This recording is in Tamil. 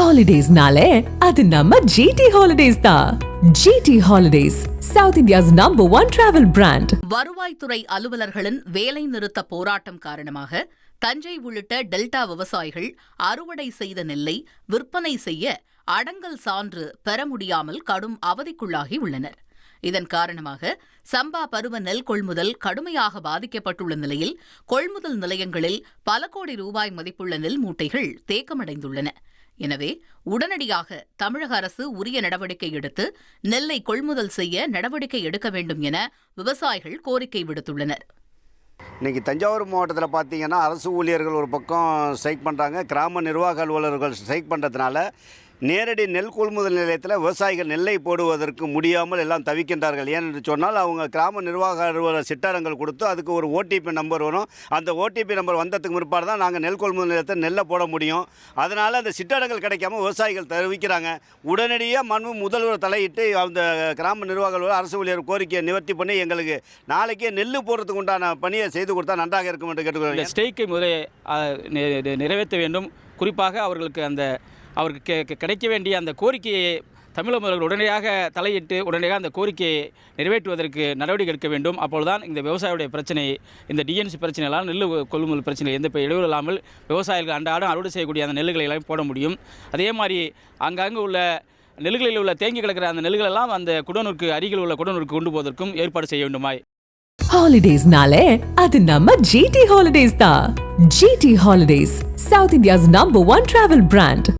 ஹாலிடேஸ்னாலே அது நம்ம ஜிடி ஹாலிடேஸ் தான். GT Holidays, South India's #1 travel brand. வருவாய்த்துறை அலுவலர்களின் வேலை நிறுத்த போராட்டம் காரணமாக தஞ்சை உள்ளிட்ட டெல்டா விவசாயிகள் அறுவடை செய்த நெல்லை விற்பனை செய்ய அடங்கல் சான்று பெற முடியாமல் கடும் அவதிக்குள்ளாகி உள்ளனர். இதன் காரணமாக சம்பா பருவ நெல் கொள்முதல் கடுமையாக பாதிக்கப்பட்டுள்ள நிலையில் கொள்முதல் நிலையங்களில் பல கோடி ரூபாய் மதிப்புள்ள நெல் மூட்டைகள் தேக்கமடைந்துள்ளன. எனவே உடனடியாக தமிழக அரசு உரிய நடவடிக்கை எடுத்து நெல்லை கொள்முதல் செய்ய நடவடிக்கை எடுக்க வேண்டும் என விவசாயிகள் கோரிக்கை விடுத்துள்ளனர். இன்றைக்கி தஞ்சாவூர் மாவட்டத்தில் பார்த்தீங்கன்னா அரசு ஊழியர்கள் ஒரு பக்கம் ஸ்ட்ரைக் பண்ணுறாங்க, கிராம நிர்வாக அலுவலர்கள் ஸ்ட்ரைக் பண்ணுறதுனால நேரடி நெல் கொள்முதல் நிலையத்தில் விவசாயிகள் நெல்லை போடுவதற்கு முடியாமல் எல்லாம் தவிக்கின்றார்கள். ஏனென்று சொன்னால் அவங்க கிராம நிர்வாக அலுவலர் சிட்டாரங்கள் கொடுத்து அதுக்கு ஒரு ஓடிபி நம்பர் வரும். அந்த ஓடிபி நம்பர் வந்ததுக்கு முற்பாடு தான் நாங்கள் நெல் கொள்முதல் நிலையத்தை நெல்லை போட முடியும். அதனால் அந்த சிட்டாரங்கள் கிடைக்காம விவசாயிகள் தவிக்கிறாங்க. உடனடியாக முதல்வர் தலையிட்டு அந்த கிராம நிர்வாக அலுவலர் அரசு ஊழியர் கோரிக்கையை நிவர்த்தி பண்ணி எங்களுக்கு நாளைக்கே நெல் போடுறதுக்கு உண்டான பணியை செய்து கொடுத்தா நன்றாக இருக்கும் என்று கேட்டுக்கொள்கிறேன். ஸ்ட்ரைக்கை முதலே நிறைவேற்ற வேண்டும். குறிப்பாக அவருக்கு கிடைக்க வேண்டிய அந்த கோரிக்கையை தமிழக முதல்வர் உடனடியாக தலையிட்டு உடனடியாக அந்த கோரிக்கையை நிறைவேற்றுவதற்கு நடவடிக்கை எடுக்க வேண்டும். அப்பொழுதுதான் இந்த விவசாயியுடைய பிரச்சனை, இந்த டிஎன்சி பிரச்சனையெல்லாம் நெல் கொள்முதல் பிரச்சனை எந்த இடையூறு இல்லாமல் விவசாயிகள் அன்றாடம் அறுவடை செய்யக்கூடிய அந்த நெல்லுகளை எல்லாம் போட முடியும். அதே மாதிரி அங்கங்கே உள்ள நெல்லுகளில் உள்ள தேங்கி கிடக்கிற அந்த நெல்லுகளெல்லாம் அந்த குடனூருக்கு அருகில் உள்ள குடனூருக்கு கொண்டு போவதற்கும் ஏற்பாடு செய்ய வேண்டுமாய். ஹாலிடேஸ்னாலே அது நம்ம ஜிடி ஹாலிடேஸ் தான். GT Holidays, South India's #1 travel brand.